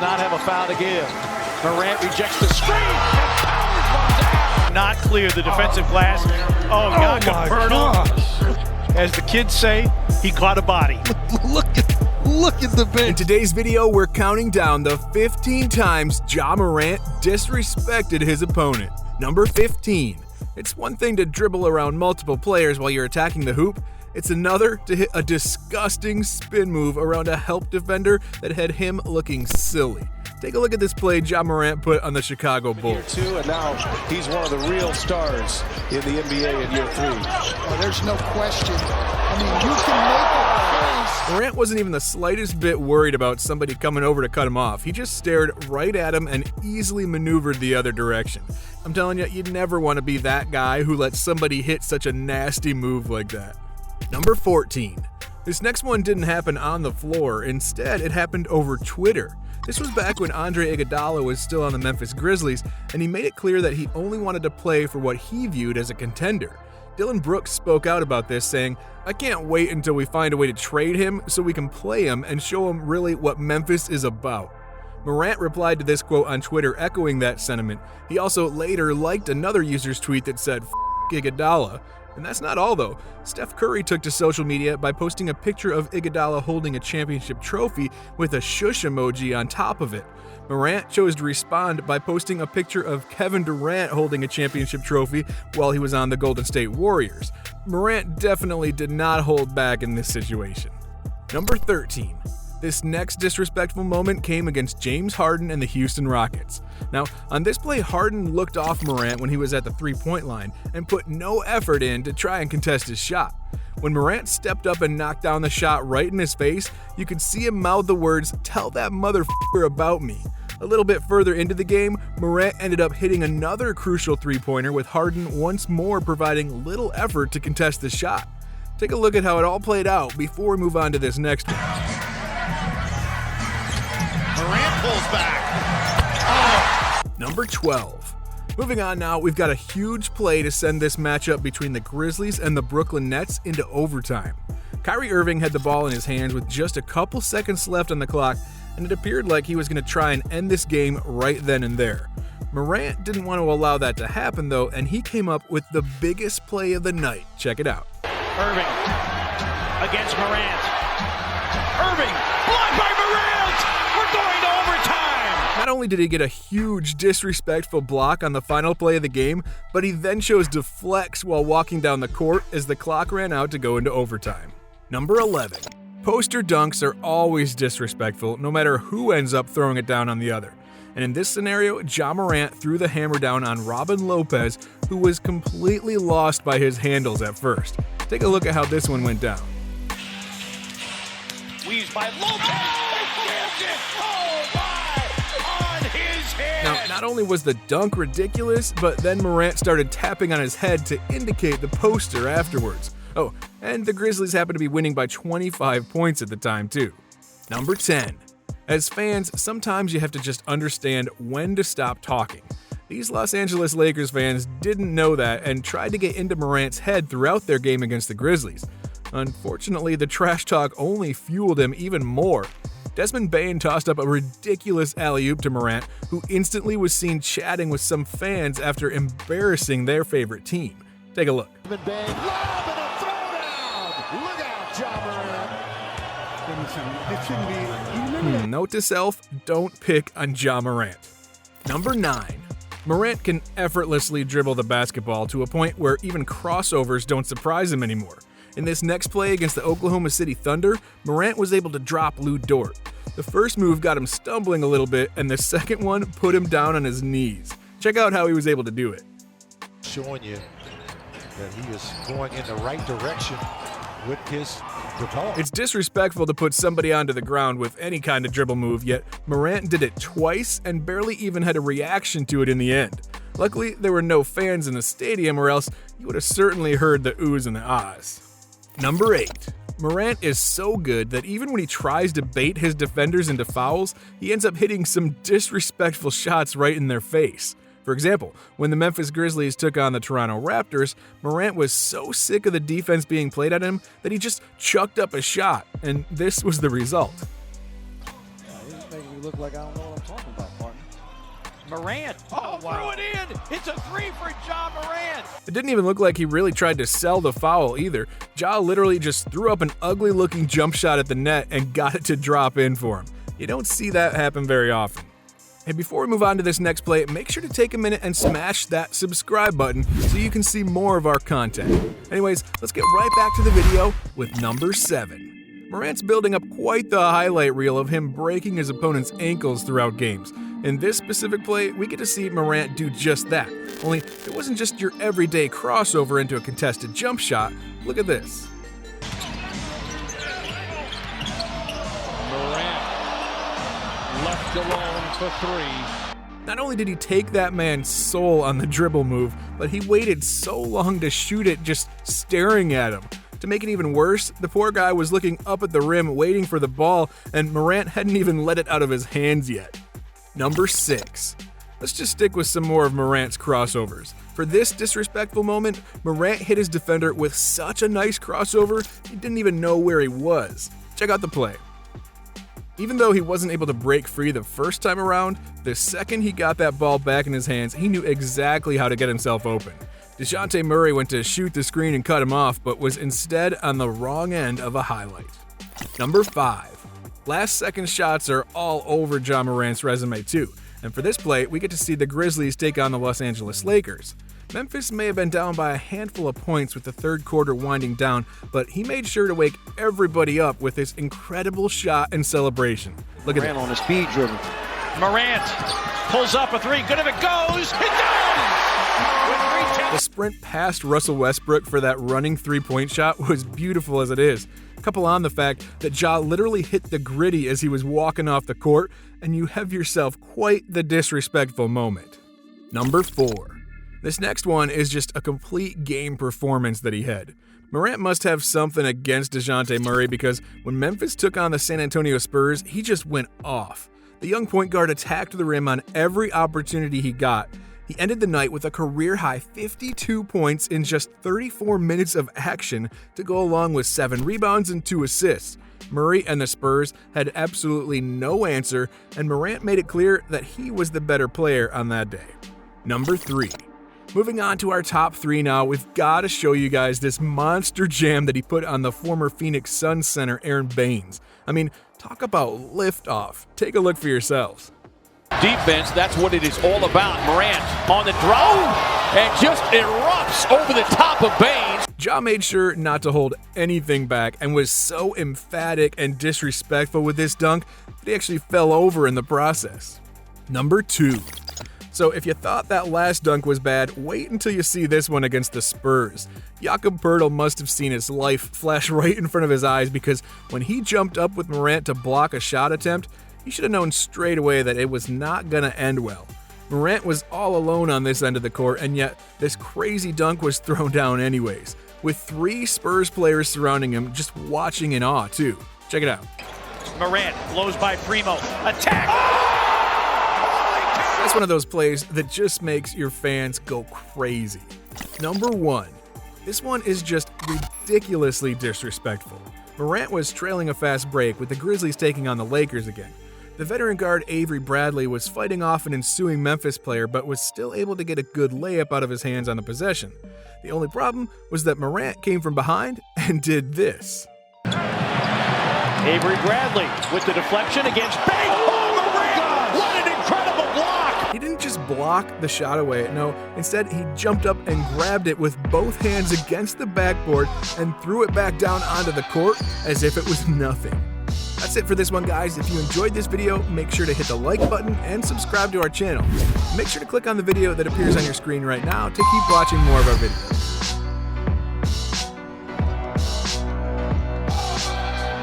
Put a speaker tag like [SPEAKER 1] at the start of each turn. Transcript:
[SPEAKER 1] not have a foul to give. Morant rejects the screen and powers one down.
[SPEAKER 2] Not clear the defensive glass. Oh, God, Infernal. As the kids say, he caught a body.
[SPEAKER 3] Look at the bench.
[SPEAKER 4] In today's video, we're counting down the 15 times Ja Morant disrespected his opponent. Number 15. It's one thing to dribble around multiple players while you're attacking the hoop. It's another to hit a disgusting spin move around a help defender that had him looking silly. Take a look at this play Ja Morant put on the Chicago Bulls.
[SPEAKER 1] Year 2, and now he's one of the real stars in the NBA in year 3.
[SPEAKER 3] Oh, there's no question. I mean, you can make a case.
[SPEAKER 4] Morant wasn't even the slightest bit worried about somebody coming over to cut him off. He just stared right at him and easily maneuvered the other direction. I'm telling you, you'd never want to be that guy who lets somebody hit such a nasty move like that. Number 14. This next one didn't happen on the floor. Instead, it happened over Twitter. This was back when Andre Iguodala was still on the Memphis Grizzlies, and he made it clear that he only wanted to play for what he viewed as a contender. Dylan Brooks spoke out about this, saying, "I can't wait until we find a way to trade him so we can play him and show him really what Memphis is about." Morant replied to this quote on Twitter, echoing that sentiment. He also later liked another user's tweet that said, "F*** Iguodala." And that's not all though. Steph Curry took to social media by posting a picture of Iguodala holding a championship trophy with a shush emoji on top of it. Morant chose to respond by posting a picture of Kevin Durant holding a championship trophy while he was on the Golden State Warriors. Morant definitely did not hold back in this situation. Number 13. This next disrespectful moment came against James Harden and the Houston Rockets. Now, on this play, Harden looked off Morant when he was at the three-point line and put no effort in to try and contest his shot. When Morant stepped up and knocked down the shot right in his face, you could see him mouth the words, "Tell that motherfucker about me." A little bit further into the game, Morant ended up hitting another crucial three-pointer with Harden once more providing little effort to contest the shot. Take a look at how it all played out before we move on to this next one.
[SPEAKER 2] Morant pulls back.
[SPEAKER 4] Number 12. Moving on now, we've got a huge play to send this matchup between the Grizzlies and the Brooklyn Nets into overtime. Kyrie Irving had the ball in his hands with just a couple seconds left on the clock, and it appeared like he was going to try and end this game right then and there. Morant didn't want to allow that to happen though, and he came up with the biggest play of the night. Check it out.
[SPEAKER 2] Irving against Morant. Irving, blocked by Morant! We're going to overtime!
[SPEAKER 4] Not only did he get a huge disrespectful block on the final play of the game, but he then chose to flex while walking down the court as the clock ran out to go into overtime. Number 11. Poster dunks are always disrespectful, no matter who ends up throwing it down on the other. And in this scenario, Ja Morant threw the hammer down on Robin Lopez, who was completely lost by his handles at first. Take a look at how this one went down.
[SPEAKER 2] Squeezed by Lopez. Oh my! On his head.
[SPEAKER 4] Now, not only was the dunk ridiculous, but then Morant started tapping on his head to indicate the poster afterwards. Oh, and the Grizzlies happened to be winning by 25 points at the time too. Number 10. As fans, sometimes you have to just understand when to stop talking. These Los Angeles Lakers fans didn't know that and tried to get into Morant's head throughout their game against the Grizzlies. Unfortunately, the trash talk only fueled him even more. Desmond Bane tossed up a ridiculous alley-oop to Morant, who instantly was seen chatting with some fans after embarrassing their favorite team. Take a look.
[SPEAKER 1] Desmond Bane, lob and a throwdown! Look out, Ja Morant!
[SPEAKER 4] Note to self, don't pick on Ja Morant. Number 9. Morant can effortlessly dribble the basketball to a point where even crossovers don't surprise him anymore. In this next play against the Oklahoma City Thunder, Morant was able to drop Lou Dort. The first move got him stumbling a little bit, and the second one put him down on his knees. Check out how he was able to do it.
[SPEAKER 1] Showing you that he is going in the right direction with his development.
[SPEAKER 4] It's disrespectful to put somebody onto the ground with any kind of dribble move, yet Morant did it twice and barely even had a reaction to it in the end. Luckily, there were no fans in the stadium, or else you would have certainly heard the oohs and the ahs. Number 8. Morant is so good that even when he tries to bait his defenders into fouls, he ends up hitting some disrespectful shots right in their face. For example, when the Memphis Grizzlies took on the Toronto Raptors, Morant was so sick of the defense being played at him that he just chucked up a shot, and this was the result.
[SPEAKER 1] He's making
[SPEAKER 5] You look like I don't know what I'm talking about, partner.
[SPEAKER 2] Morant, threw it in. It's a 3 for Ja Morant.
[SPEAKER 4] It didn't even look like he really tried to sell the foul either. Ja literally just threw up an ugly-looking jump shot at the net and got it to drop in for him. You don't see that happen very often. Hey, before we move on to this next play, make sure to take a minute and smash that subscribe button so you can see more of our content. Anyways, let's get right back to the video with number 7. Morant's building up quite the highlight reel of him breaking his opponent's ankles throughout games. In this specific play, we get to see Morant do just that. Only, it wasn't just your everyday crossover into a contested jump shot. Look at this.
[SPEAKER 5] Morant left alone for 3.
[SPEAKER 4] Not only did he take that man's soul on the dribble move, but he waited so long to shoot it just staring at him. To make it even worse, the poor guy was looking up at the rim waiting for the ball, and Morant hadn't even let it out of his hands yet. Number 6. Let's just stick with some more of Morant's crossovers. For this disrespectful moment, Morant hit his defender with such a nice crossover, he didn't even know where he was. Check out the play. Even though he wasn't able to break free the first time around, the second he got that ball back in his hands, he knew exactly how to get himself open. DeJounte Murray went to shoot the screen and cut him off, but was instead on the wrong end of a highlight. Number 5. Last-second shots are all over Ja Morant's resume too, and for this play, we get to see the Grizzlies take on the Los Angeles Lakers. Memphis may have been down by a handful of points with the third quarter winding down, but he made sure to wake everybody up with his incredible shot and celebration. Look at that.
[SPEAKER 5] On a speed dribble.
[SPEAKER 2] Morant pulls up a 3. Good if it goes. It does!
[SPEAKER 4] The sprint past Russell Westbrook for that running three-point shot was beautiful as it is. Couple on the fact that Ja literally hit the gritty as he was walking off the court, and you have yourself quite the disrespectful moment. Number 4. This next one is just a complete game performance that he had. Morant must have something against DeJounte Murray because when Memphis took on the San Antonio Spurs, he just went off. The young point guard attacked the rim on every opportunity he got. He ended the night with a career-high 52 points in just 34 minutes of action to go along with 7 rebounds and 2 assists. Murray and the Spurs had absolutely no answer, and Morant made it clear that he was the better player on that day. Number 3. Moving on to our top 3 now, we've got to show you guys this monster jam that he put on the former Phoenix Suns center Aaron Baines. I mean, talk about liftoff. Take a look for yourselves.
[SPEAKER 2] Defense, that's what it is all about. Morant on the draw and just erupts over the top of Baines.
[SPEAKER 4] Ja made sure not to hold anything back and was so emphatic and disrespectful with this dunk that he actually fell over in the process. Number 2. So if you thought that last dunk was bad, wait until you see this one against the Spurs. Jakob Poeltl must have seen his life flash right in front of his eyes because when he jumped up with Morant to block a shot attempt, he should have known straight away that it was not going to end well. Morant was all alone on this end of the court, and yet this crazy dunk was thrown down anyways, with 3 Spurs players surrounding him just watching in awe too. Check it out.
[SPEAKER 2] Morant blows by Primo. Attack!
[SPEAKER 4] That's one of those plays that just makes your fans go crazy. Number 1. This one is just ridiculously disrespectful. Morant was trailing a fast break with the Grizzlies taking on the Lakers again. The veteran guard Avery Bradley was fighting off an ensuing Memphis player but was still able to get a good layup out of his hands on the possession. The only problem was that Morant came from behind and did this.
[SPEAKER 2] Avery Bradley with the deflection against Baines. Oh, Morant! What an incredible block!
[SPEAKER 4] He didn't just block the shot away, no, instead he jumped up and grabbed it with both hands against the backboard and threw it back down onto the court as if it was nothing. That's it for this one, guys. If you enjoyed this video, make sure to hit the like button and subscribe to our channel. Make sure to click on the video that appears on your screen right now to keep watching more of our videos.